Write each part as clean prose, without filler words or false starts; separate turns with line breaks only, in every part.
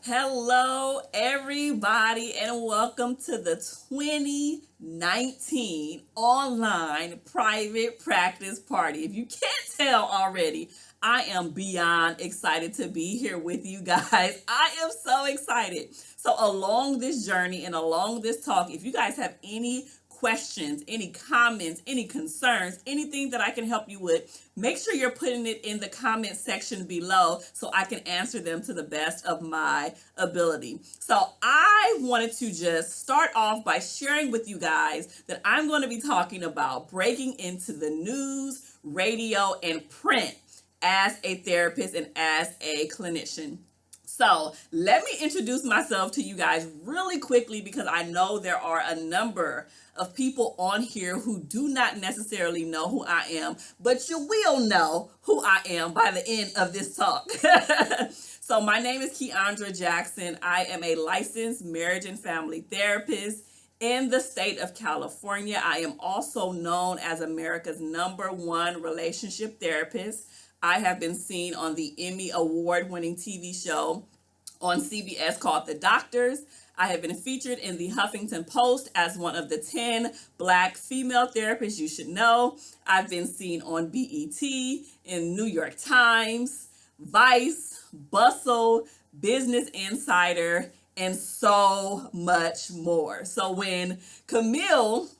Hello, everybody, and welcome to the 2019 online private practice party. If you can't tell already, I am beyond excited to be here with you guys. I am so excited. So, along this journey and along this talk, if you guys have any questions, any comments, any concerns, anything that I can help you with, make sure you're putting it in the comment section below so I can answer them to the best of my ability. So I wanted to just start off by sharing with you guys that I'm going to be talking about breaking into the news, radio, and print as a therapist and as a clinician. So let me introduce myself to you guys really quickly because I know there are a number of people on here who do not necessarily know who I am, but you will know who I am by the end of this talk. So my name is Keandra Jackson. I am a licensed marriage and family therapist in the state of California. I am also known as America's #1 relationship therapist. I have been seen on the Emmy award-winning TV show on CBS called The Doctors. I have been featured in the Huffington Post as one of the 10 Black female therapists you should know. I've been seen on BET, in New York Times, Vice, Bustle, Business Insider, and so much more. So when Camille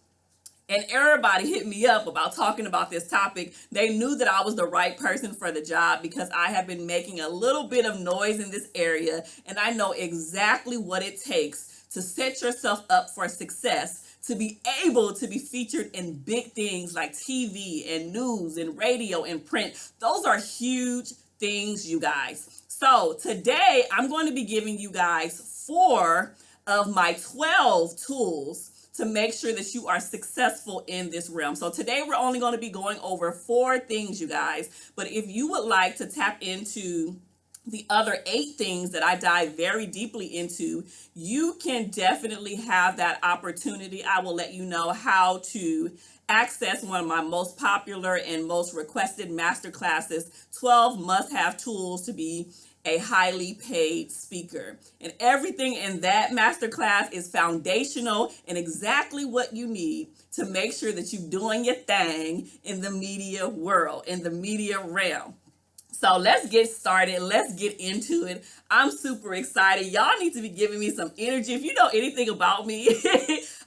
and everybody hit me up about talking about this topic, they knew that I was the right person for the job because I have been making a little bit of noise in this area, and I know exactly what it takes to set yourself up for success, to be able to be featured in big things like TV and news and radio and print. Those are huge things, you guys. So today I'm going to be giving you guys 4 of my 12 tools to make sure that you are successful in this realm. So today we're only going to be going over 4 things, you guys. But if you would like to tap into the other 8 things that I dive very deeply into, you can definitely have that opportunity. I will let you know how to access one of my most popular and most requested masterclasses, 12 must-have tools to be a highly paid speaker. And everything in that masterclass is foundational and exactly what you need to make sure that you're doing your thing in the media world, in the media realm. So let's get started. Let's get into it. I'm super excited. Y'all need to be giving me some energy. If you know anything about me,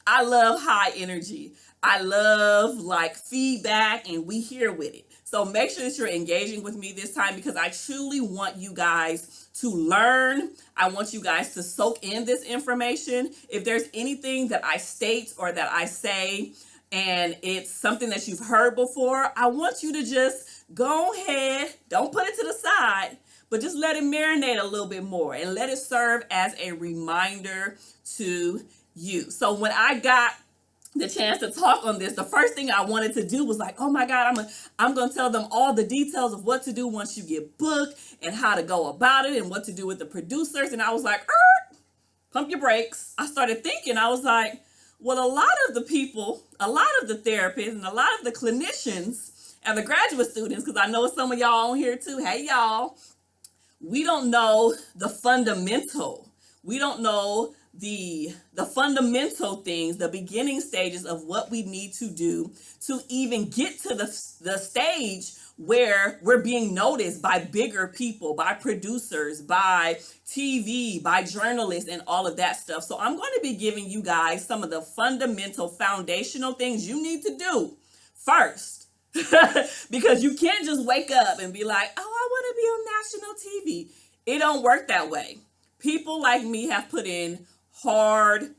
I love high energy. I love like feedback, and we here with it. So make sure that you're engaging with me this time because I truly want you guys to learn. I want you guys to soak in this information. If there's anything that I state or that I say and it's something that you've heard before, I want you to just go ahead, don't put it to the side, but just let it marinate a little bit more and let it serve as a reminder to you. So when I got the chance to talk on this, the first thing I wanted to do was like, oh my God, I'm gonna tell them all the details of what to do once you get booked and how to go about it and what to do with the producers. And I was like, pump your brakes. I started thinking, I was like, well, a lot of the people, a lot of the therapists, and a lot of the clinicians and the graduate students, because I know some of y'all on here too, hey y'all, we don't know the fundamental. We don't know the fundamental things, the beginning stages of what we need to do to even get to the stage where we're being noticed by bigger people, by producers, by TV, by journalists, and all of that stuff. So I'm going to be giving you guys some of the fundamental foundational things you need to do first. Because you can't just wake up and be like, oh, I want to be on national TV. It don't work that way. People like me have put in hard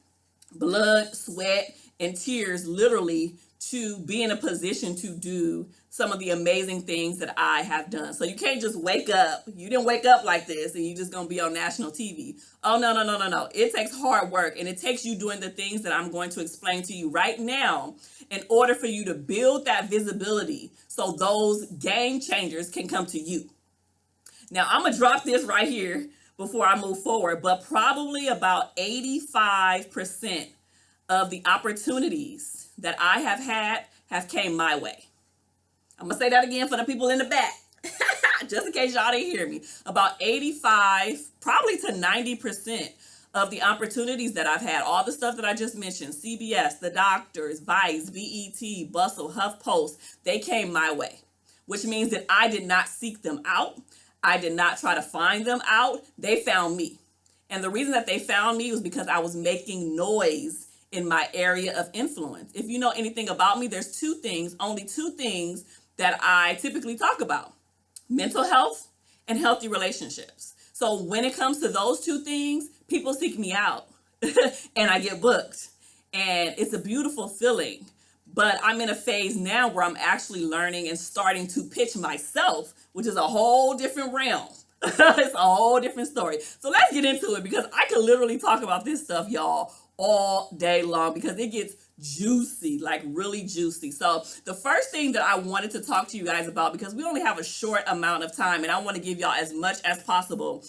blood, sweat, and tears literally to be in a position to do some of the amazing things that I have done. So you can't just wake up. You didn't wake up like this and you're just going to be on national TV. Oh, no, no, no, no, no. It takes hard work, and it takes you doing the things that I'm going to explain to you right now in order for you to build that visibility so those game changers can come to you. Now, I'm going to drop this right here before I move forward, but probably about 85% of the opportunities that I have had have came my way. I'm going to say that again for the people in the back. just in case y'all didn't hear me, about 85, probably to 90% of the opportunities that I've had, all the stuff that I just mentioned, CBS, The Doctors, Vice, BET, Bustle, HuffPost, they came my way, which means that I did not seek them out. I did not try to find them out. They found me. And the reason that they found me was because I was making noise in my area of influence. If you know anything about me, there's only two things that I typically talk about: mental health and healthy relationships. So when it comes to those two things, people seek me out and I get booked. And it's a beautiful feeling. But I'm in a phase now where I'm actually learning and starting to pitch myself, which is a whole different realm. It's a whole different story. So let's get into it, because I could literally talk about this stuff, y'all, all day long, because it gets juicy, like really juicy. So the first thing that I wanted to talk to you guys about, because we only have a short amount of time and I want to give y'all as much as possible,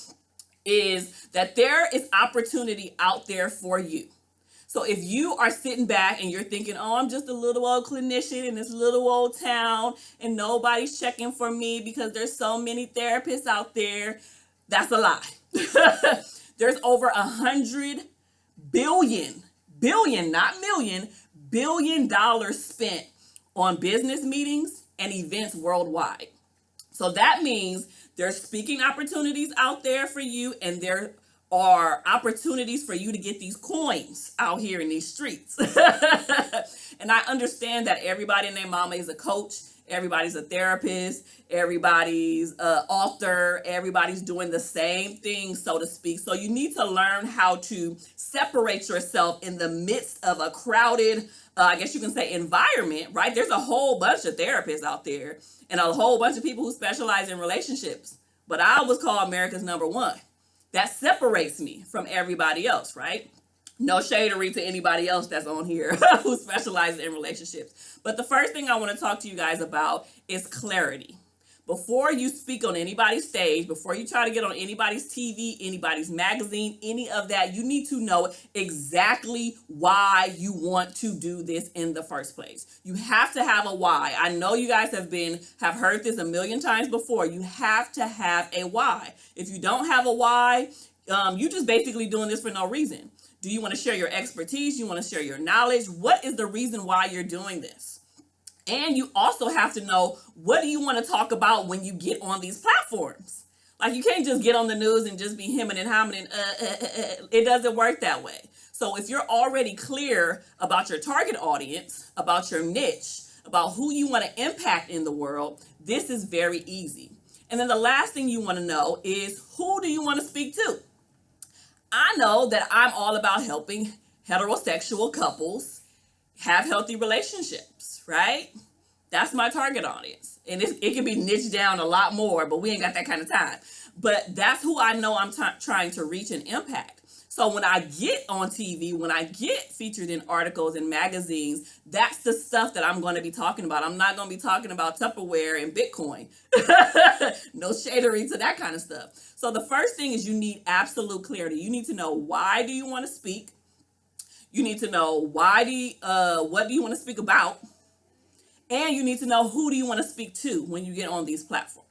is that there is opportunity out there for you. So if you are sitting back and you're thinking, oh, I'm just a little old clinician in this little old town and nobody's checking for me because there's so many therapists out there, that's a lie. There's over 100 billion, not million, $1 billion spent on business meetings and events worldwide. So that means there's speaking opportunities out there for you, and there are opportunities for you to get these coins out here in these streets. And I understand that everybody and their mama is a coach, everybody's a therapist, everybody's an author, everybody's doing the same thing, so to speak. So you need to learn how to separate yourself in the midst of a crowded, I guess you can say, environment, right? There's a whole bunch of therapists out there and a whole bunch of people who specialize in relationships, but I was called America's number one. That separates me from everybody else, right? No shadery to anybody else that's on here who specializes in relationships. But the first thing I want to talk to you guys about is clarity. Before you speak on anybody's stage, before you try to get on anybody's TV, anybody's magazine, any of that, you need to know exactly why you want to do this in the first place. You have to have a why. I know you guys have heard this a million times before. You have to have a why. If you don't have a why, you just basically doing this for no reason. Do you want to share your expertise? You want to share your knowledge? What is the reason why you're doing this? And you also have to know, what do you want to talk about when you get on these platforms? Like, you can't just get on the news and just be hemming and hawing. It doesn't work that way. So if you're already clear about your target audience, about your niche, about who you want to impact in the world, this is very easy. And then the last thing you want to know is, who do you want to speak to? I know that I'm all about helping heterosexual couples have healthy relationships, right? That's my target audience. And it can be niched down a lot more, but we ain't got that kind of time. But that's who I know I'm trying to reach and impact. So when I get on TV, when I get featured in articles and magazines, that's the stuff that I'm going to be talking about. I'm not going to be talking about Tupperware and Bitcoin. No shadery to that kind of stuff. So the first thing is, you need absolute clarity. You need to know, why do you want to speak? You need to know what do you want to speak about? And you need to know, who do you want to speak to when you get on these platforms?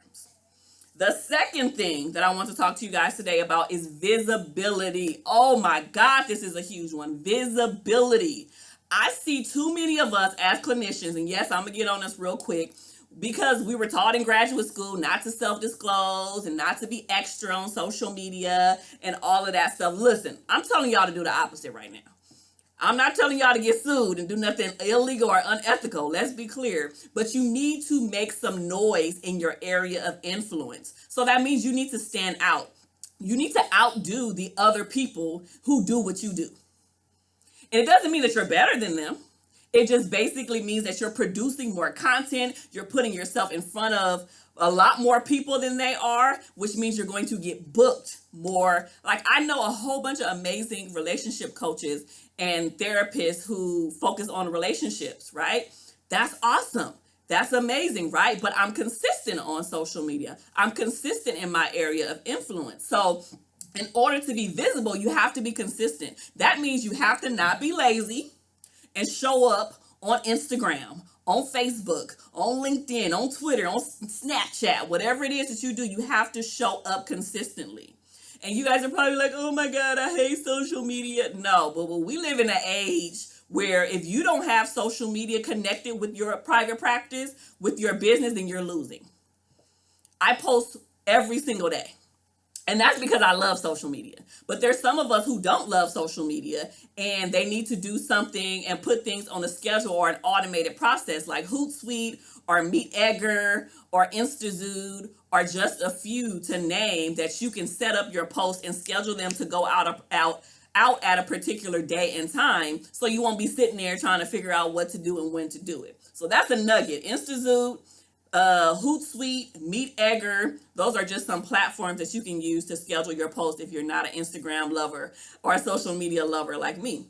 The second thing that I want to talk to you guys today about is visibility. Oh my God, this is a huge one. Visibility. I see too many of us as clinicians, and yes, I'm going to get on this real quick, because we were taught in graduate school not to self-disclose and not to be extra on social media and all of that stuff. Listen, I'm telling y'all to do the opposite right now. I'm not telling y'all to get sued and do nothing illegal or unethical. Let's be clear. But you need to make some noise in your area of influence. So that means you need to stand out. You need to outdo the other people who do what you do. And it doesn't mean that you're better than them. It just basically means that you're producing more content. You're putting yourself in front of a lot more people than they are, which means you're going to get booked more. Like, I know a whole bunch of amazing relationship coaches and therapists who focus on relationships, right? That's awesome. That's amazing, right? But I'm consistent on social media. I'm consistent in my area of influence. So in order to be visible, you have to be consistent. That means you have to not be lazy and show up on Instagram, on Facebook, on LinkedIn, on Twitter, on Snapchat, whatever it is that you do, you have to show up consistently. And you guys are probably like, oh my God, I hate social media. No, but we live in an age where if you don't have social media connected with your private practice, with your business, then you're losing. I post every single day. And that's because I love social media. But there's some of us who don't love social media and they need to do something and put things on a schedule or an automated process like Hootsuite or MeetEgger or InstaZoom or just a few to name that you can set up your posts and schedule them to go out at a particular day and time, so you won't be sitting there trying to figure out what to do and when to do it. So that's a nugget. InstaZoom, Hootsuite, MeetEgger, those are just some platforms that you can use to schedule your post if you're not an Instagram lover or a social media lover like me.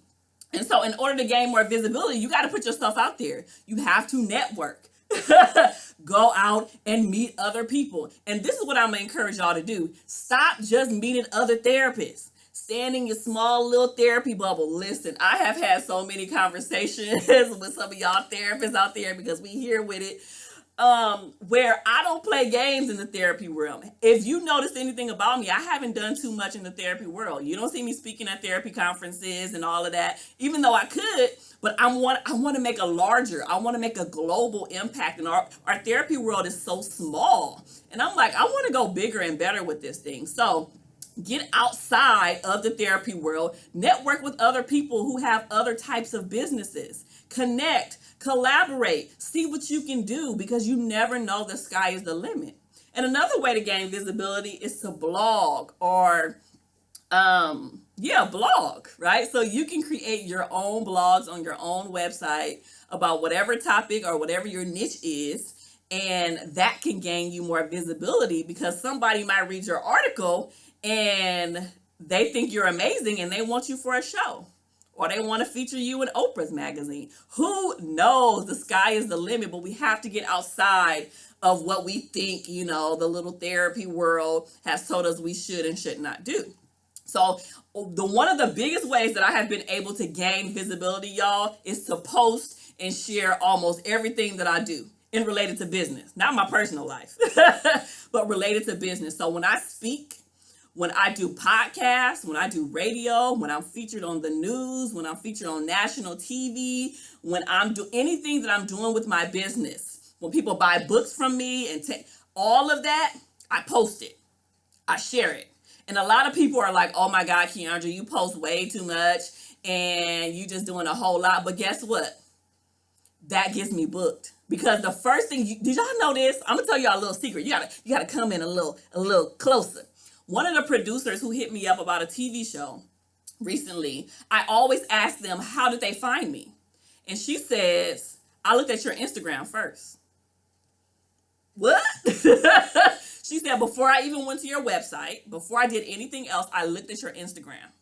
And so in order to gain more visibility, you got to put yourself out there. You have to network. Go out and meet other people. And this is what I'm going to encourage y'all to do. Stop just meeting other therapists. Stand in your small little therapy bubble. Listen, I have had so many conversations with some of y'all therapists out there because we here with it. Where I don't play games in the therapy world. If you notice anything about me, I haven't done too much in the therapy world. You don't see me speaking at therapy conferences and all of that, even though I could, but I want to make I want to make a global impact. And our therapy world is so small. And I'm like, I want to go bigger and better with this thing. So get outside of the therapy world, network with other people who have other types of businesses, connect, collaborate, see what you can do, because you never know, the sky is the limit. And another way to gain visibility is to blog or blog, right? So you can create your own blogs on your own website about whatever topic or whatever your niche is, and that can gain you more visibility because somebody might read your article and they think you're amazing and they want you for a show. Or they want to feature you in Oprah's magazine. Who knows? The sky is the limit, but we have to get outside of what we think, the little therapy world has told us we should and should not do. So one of the biggest ways that I have been able to gain visibility, y'all, is to post and share almost everything that I do in related to business. Not my personal life, but related to business. So when I speak, when I do podcasts, when I do radio, when I'm featured on the news, when I'm featured on national TV, when I'm doing anything that I'm doing with my business, when people buy books from me and all of that, I post it. I share it. And a lot of people are like, oh my God, Keandra, you post way too much and you just doing a whole lot. But guess what? That gets me booked. Because the first thing, did y'all know this? I'm gonna tell y'all a little secret. You gotta come in a little closer. One of the producers who hit me up about a TV show recently, I always ask them, how did they find me? And she says, I looked at your Instagram first. What? She said, before I even went to your website, before I did anything else, I looked at your Instagram.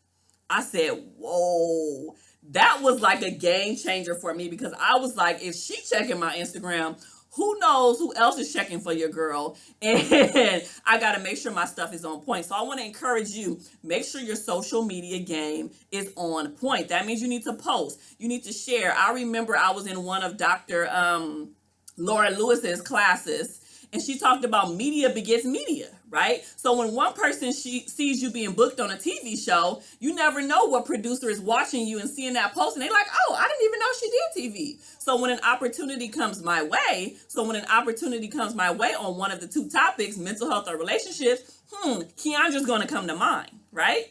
I said, whoa, that was like a game changer for me, because I was like, if she checking my Instagram, who knows who else is checking for your girl? And I got to make sure my stuff is on point. So I want to encourage you, make sure your social media game is on point. That means you need to post. You need to share. I remember I was in one of Dr. Laura Lewis's classes, and she talked about media begets media, right? So when one person sees you being booked on a TV show, you never know what producer is watching you and seeing that post, and they're like, oh, I didn't even know she did TV. So when an opportunity comes my way on one of the two topics, mental health or relationships, Keandra's going to come to mind, right?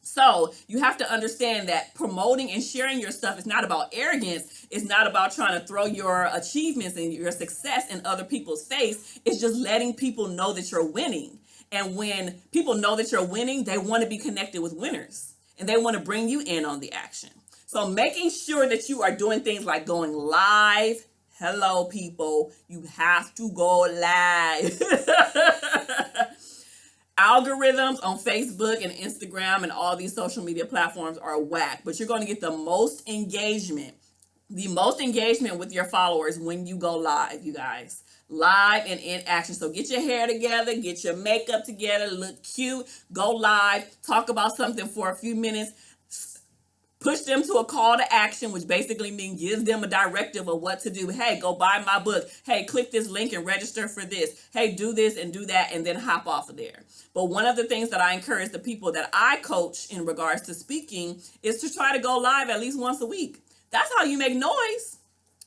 So you have to understand that promoting and sharing your stuff is not about arrogance. It's not about trying to throw your achievements and your success in other people's face. It's just letting people know that you're winning. And when people know that you're winning, they want to be connected with winners and they want to bring you in on the action. So making sure that you are doing things like going live. Hello, people. You have to go live. Algorithms on Facebook and Instagram and all these social media platforms are whack, but you're going to get the most engagement with your followers when you go live, you guys. Live and in action. So get your hair together, get your makeup together, look cute, go live, talk about something for a few minutes, push them to a call to action, which basically means gives them a directive of what to do. Hey, go buy my book. Hey, click this link and register for this. Hey, do this and do that, and then hop off of there. But one of the things that I encourage the people that I coach in regards to speaking is to try to go live at least once a week. That's how you make noise.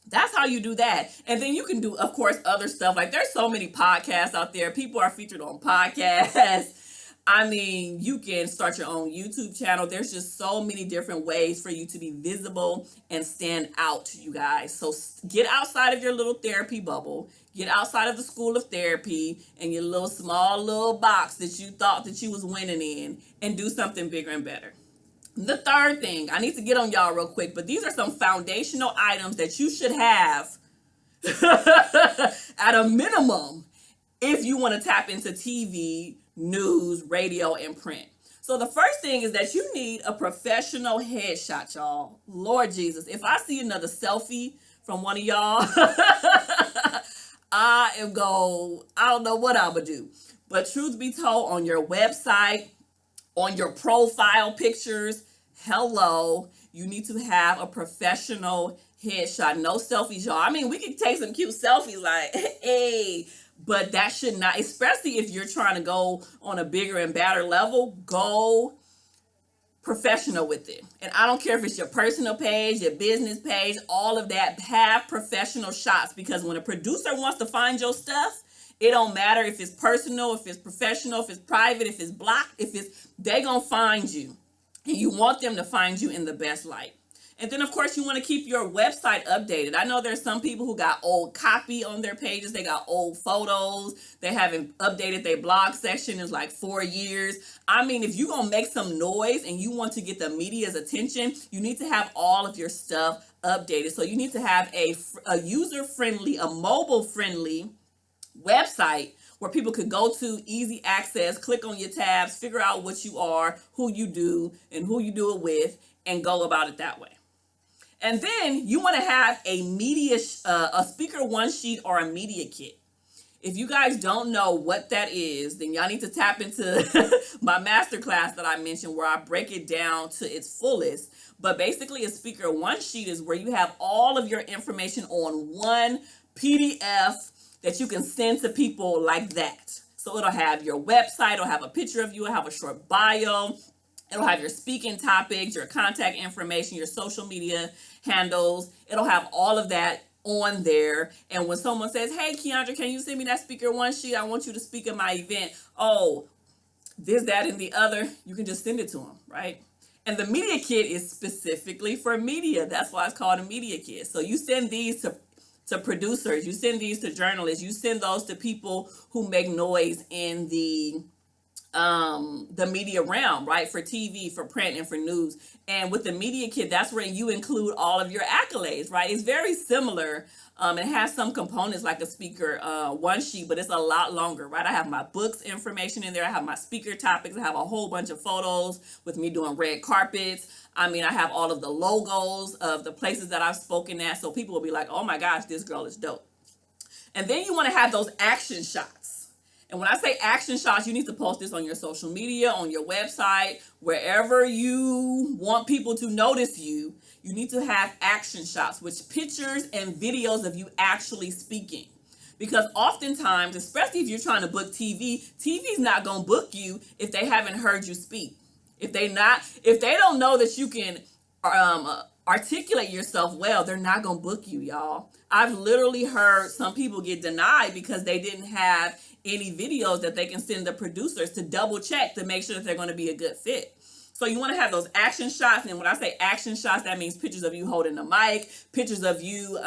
That's how you do that. And then you can do, of course, other stuff. Like there's so many podcasts out there. People are featured on podcasts. I mean, you can start your own YouTube channel. There's just so many different ways for you to be visible and stand out, you guys. So get outside of your little therapy bubble. Get outside of the school of therapy and your little small little box that you thought that you was winning in, and do something bigger and better. The third thing, I need to get on y'all real quick, but these are some foundational items that you should have at a minimum if you want to tap into TV, news, radio, and print. So the first thing is that you need a professional headshot, y'all. Lord Jesus, if I see another selfie from one of y'all, I don't know what I'm gonna do. But truth be told, on your website, on your profile pictures, hello, you need to have a professional headshot. No selfies, y'all. I mean, we can take some cute selfies like, hey, but that should not, especially if you're trying to go on a bigger and badder level, go professional with it. And I don't care if it's your personal page, your business page, all of that, have professional shots, because when a producer wants to find your stuff, it don't matter if it's personal, if it's professional, if it's private, if it's blocked, they gonna find you. And you want them to find you in the best light. And then, of course, you want to keep your website updated. I know there's some people who got old copy on their pages. They got old photos. They haven't updated their blog section in like 4 years. I mean, if you're going to make some noise and you want to get the media's attention, you need to have all of your stuff updated. So you need to have a user-friendly, a mobile-friendly website where people could go to, easy access, click on your tabs, figure out what you are, who you do, and who you do it with, and go about it that way. And then you want to have a speaker one sheet or a media kit. If you guys don't know what that is, then y'all need to tap into my masterclass that I mentioned, where I break it down to its fullest. But basically, a speaker one sheet is where you have all of your information on one PDF that you can send to people like that. So it'll have your website, it'll have a picture of you, it'll have a short bio, it'll have your speaking topics, your contact information, your social media handles. It'll have all of that on there. And when someone says, hey, Keandra, can you send me that speaker one sheet? I want you to speak at my event. Oh, this, that, and the other. You can just send it to them, right? And the media kit is specifically for media. That's why it's called a media kit. So you send these to producers, you send these to journalists, you send those to people who make noise in the media realm, right? For TV, for print, and for news. And with the media kit, that's where you include all of your accolades, right? It's very similar. It has some components like a speaker one sheet, but it's a lot longer, right? I have my books information in there. I have my speaker topics. I have a whole bunch of photos with me doing red carpets. I mean, I have all of the logos of the places that I've spoken at. So people will be like, oh my gosh, this girl is dope. And then you want to have those action shots. And when I say action shots, you need to post this on your social media, on your website, wherever you want people to notice you. You need to have action shots, which pictures and videos of you actually speaking. Because oftentimes, especially if you're trying to book TV's not going to book you if they haven't heard you speak. If they don't know that you can articulate yourself well, they're not going to book you, y'all. I've literally heard some people get denied because they didn't have any videos that they can send the producers to double check to make sure that they're going to be a good fit. So you want to have those action shots. And when I say action shots, that means pictures of you holding the mic, pictures of you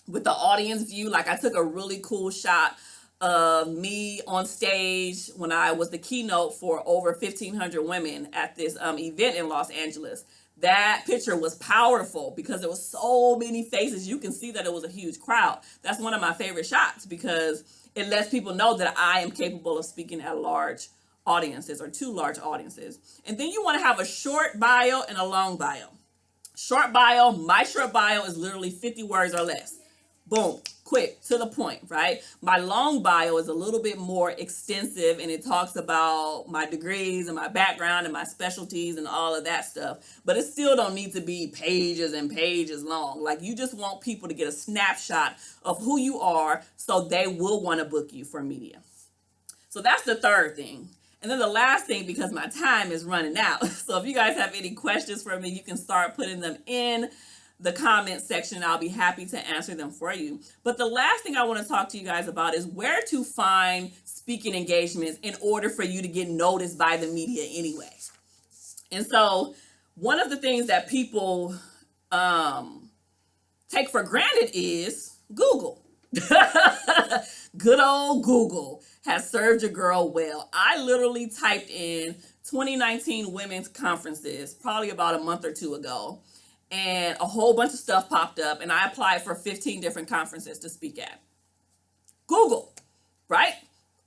with the audience view. Like I took a really cool shot of me on stage when I was the keynote for over 1,500 women at this event in Los Angeles. That picture was powerful because there was so many faces. You can see that it was a huge crowd. That's one of my favorite shots because it lets people know that I am capable of speaking at large audiences or to large audiences. And then you want to have a short bio and a long bio. Short bio, my short bio is literally 50 words or less. Boom. quick, to the point, right? My long bio is a little bit more extensive, and it talks about my degrees and my background and my specialties and all of that stuff. But it still don't need to be pages and pages long. Like, you just want people to get a snapshot of who you are so they will want to book you for media. So that's the third thing. And then the last thing, because my time is running out, so if you guys have any questions for me, you can start putting them in the comment section. I'll be happy to answer them for you. But the last thing I want to talk to you guys about is where to find speaking engagements in order for you to get noticed by the media anyway. And so one of the things that people take for granted is Google. Good old Google has served your girl well. I literally typed in 2019 women's conferences probably about a month or two ago, and a whole bunch of stuff popped up, and I applied for 15 different conferences to speak at. Google, right?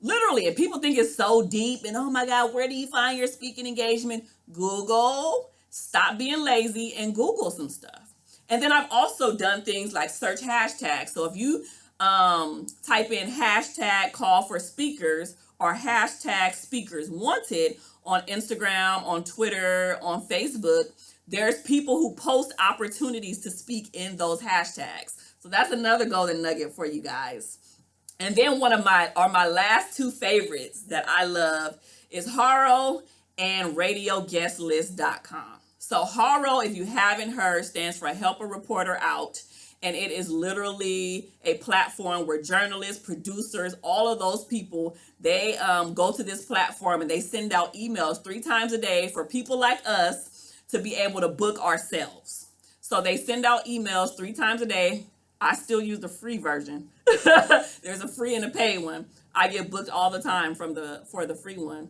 Literally, and people think it's so deep, and oh my God, where do you find your speaking engagement? Google. Stop being lazy and Google some stuff. And then I've also done things like search hashtags. So if you type in hashtag call for speakers or hashtag speakers wanted on Instagram, on Twitter, on Facebook, there's people who post opportunities to speak in those hashtags. So that's another golden nugget for you guys. And then one of my last two favorites that I love is Haro and radioguestlist.com. So Haro, if you haven't heard, stands for Help a Reporter Out. And it is literally a platform where journalists, producers, all of those people, they go to this platform and they send out emails 3 times a day for people like us to be able to book ourselves. So they send out emails 3 times a day. I still use the free version. There's a free and a paid one. I get booked all the time for the free one.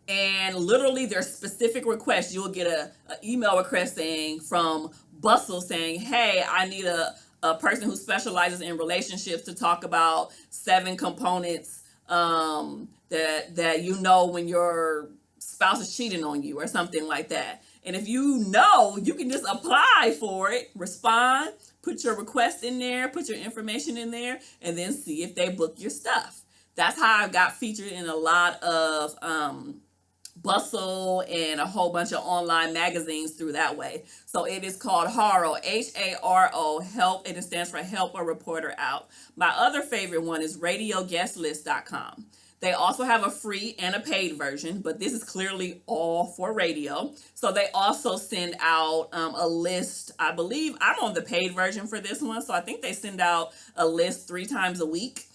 And literally there's specific requests. You'll get a email request saying from Bustle saying, hey, I need a person who specializes in relationships to talk about 7 components that you know when your spouse is cheating on you or something like that. And if you know, you can just apply for it, respond, put your request in there, put your information in there, and then see if they book your stuff. That's how I got featured in a lot of Bustle and a whole bunch of online magazines through that way. So it is called Haro, Haro, help, and it stands for Help a Reporter Out. My other favorite one is radioguestlist.com. They also have a free and a paid version, but this is clearly all for radio. So they also send out a list. I believe I'm on the paid version for this one, so I think they send out a list 3 times a week.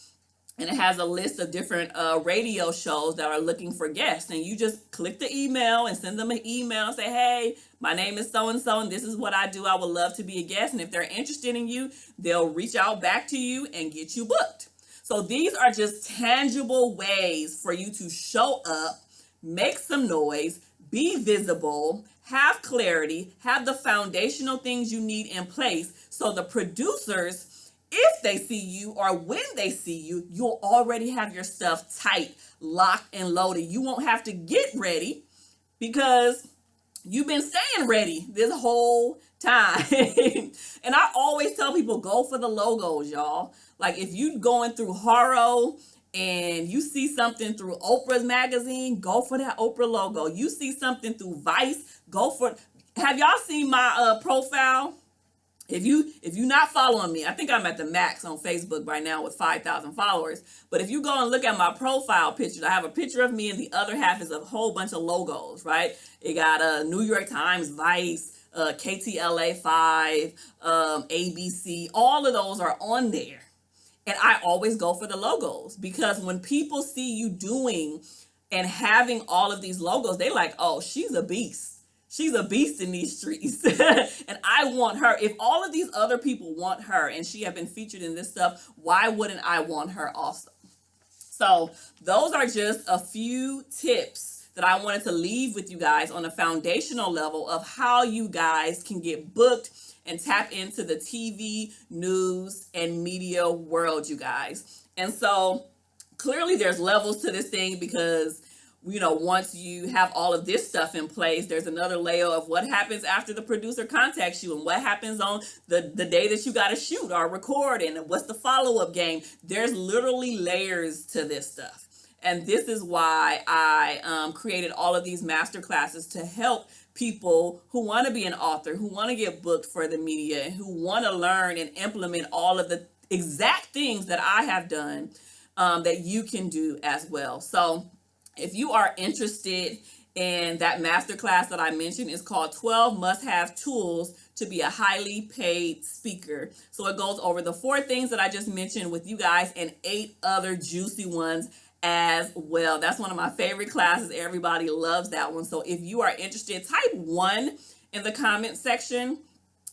And it has a list of different radio shows that are looking for guests. And you just click the email and send them an email and say, hey, my name is so-and-so, and this is what I do. I would love to be a guest. And if they're interested in you, they'll reach out back to you and get you booked. So these are just tangible ways for you to show up, make some noise, be visible, have clarity, have the foundational things you need in place so the producers, if they see you or when they see you, you'll already have your stuff tight, locked, and loaded. You won't have to get ready because you've been staying ready this whole time. And I always tell people, go for the logos, y'all. Like if you going through Haro and you see something through Oprah's magazine, go for that Oprah logo. You see something through Vice, go for it. Have y'all seen my profile? If you're not following me, I think I'm at the max on Facebook right now with 5,000 followers. But if you go and look at my profile picture, I have a picture of me and the other half is a whole bunch of logos, right? It got New York Times, Vice, KTLA 5, ABC. All of those are on there. And I always go for the logos because when people see you doing and having all of these logos, they like, oh, she's a beast. She's a beast in these streets. And I want her. If all of these other people want her and she have been featured in this stuff, why wouldn't I want her also? So those are just a few tips that I wanted to leave with you guys on a foundational level of how you guys can get booked and tap into the TV, news, and media world, you guys. And so clearly there's levels to this thing because once you have all of this stuff in place, there's another layer of what happens after the producer contacts you and what happens on the day that you got to shoot or record and what's the follow-up game. There's literally layers to this stuff. And this is why I created all of these master classes to help people who want to be an author, who want to get booked for the media, and who want to learn and implement all of the exact things that I have done that you can do as well. So if you are interested in that masterclass that I mentioned, it's called 12 Must-Have Tools to Be a Highly Paid Speaker. So it goes over the 4 things that I just mentioned with you guys and 8 other juicy ones as well. That's one of my favorite classes. Everybody loves that one. So if you are interested, type 1 in the comment section.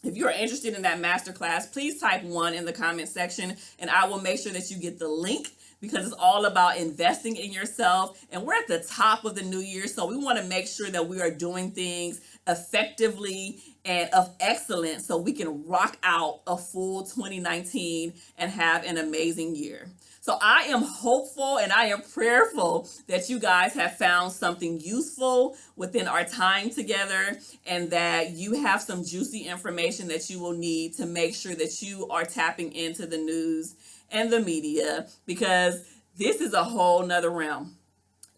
If you're interested in that masterclass, please type 1 in the comment section and I will make sure that you get the link, because it's all about investing in yourself. And we're at the top of the new year, so we want to make sure that we are doing things effectively and of excellence so we can rock out a full 2019 and have an amazing year. So I am hopeful and I am prayerful that you guys have found something useful within our time together and that you have some juicy information that you will need to make sure that you are tapping into the news and the media, because this is a whole nother realm.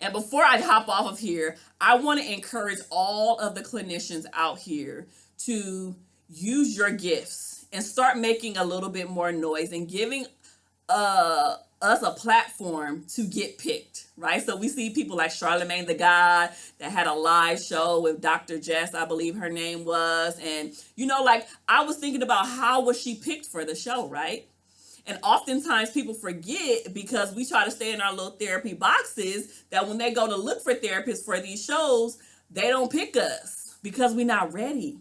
And before I hop off of here, I want to encourage all of the clinicians out here to use your gifts and start making a little bit more noise and giving us a platform to get picked, right? So we see people like Charlemagne the God that had a live show with Dr. Jess, I believe her name was. And, like I was thinking about how was she picked for the show, right? And oftentimes people forget, because we try to stay in our little therapy boxes, that when they go to look for therapists for these shows, they don't pick us because we're not ready.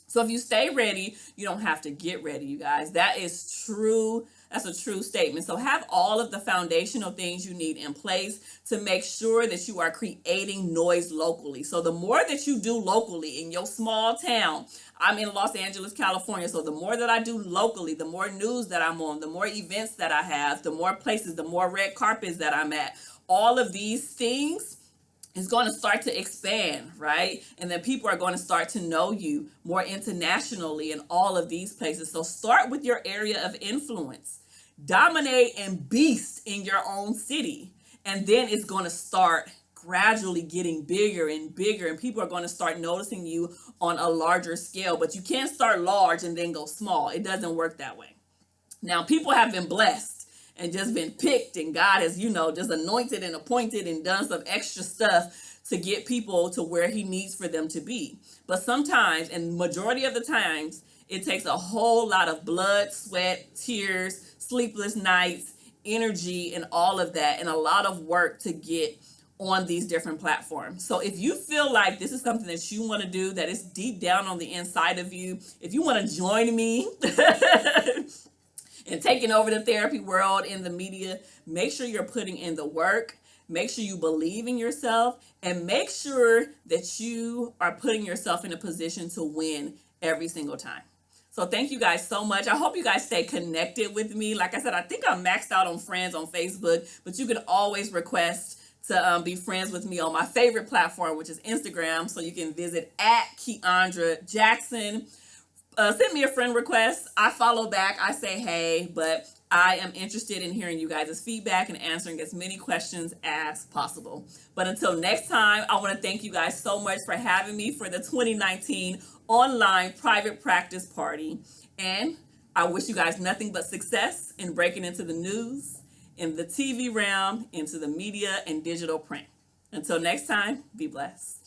So if you stay ready, you don't have to get ready, you guys. That is true. That's a true statement. So have all of the foundational things you need in place to make sure that you are creating noise locally. So the more that you do locally in your small town, I'm in Los Angeles, California. So the more that I do locally, the more news that I'm on, the more events that I have, the more places, the more red carpets that I'm at, all of these things is going to start to expand, right? And then people are going to start to know you more internationally in all of these places. So start with your area of influence. Dominate and beast in your own city. And then it's going to start gradually getting bigger and bigger, and people are going to start noticing you on a larger scale. But you can't start large and then go small. It doesn't work that way. Now, people have been blessed and just been picked, and God has, just anointed and appointed and done some extra stuff to get people to where he needs for them to be. But sometimes, and majority of the times, it takes a whole lot of blood, sweat, tears, sleepless nights, energy, and all of that, and a lot of work to get on these different platforms. So if you feel like this is something that you want to do, that is deep down on the inside of you, if you want to join me and taking over the therapy world in the media, make sure you're putting in the work, make sure you believe in yourself, and make sure that you are putting yourself in a position to win every single time. So thank you guys so much. I hope you guys stay connected with me. Like I said, I think I'm maxed out on friends on Facebook, but you can always request to be friends with me on my favorite platform, which is Instagram. So you can visit at Keandra Jackson. Send me a friend request. I follow back. I say hey, but I am interested in hearing you guys' feedback and answering as many questions as possible. But until next time, I want to thank you guys so much for having me for the 2019 online private practice party. And I wish you guys nothing but success in breaking into the news, in the TV realm, into the media and digital print. Until next time, be blessed.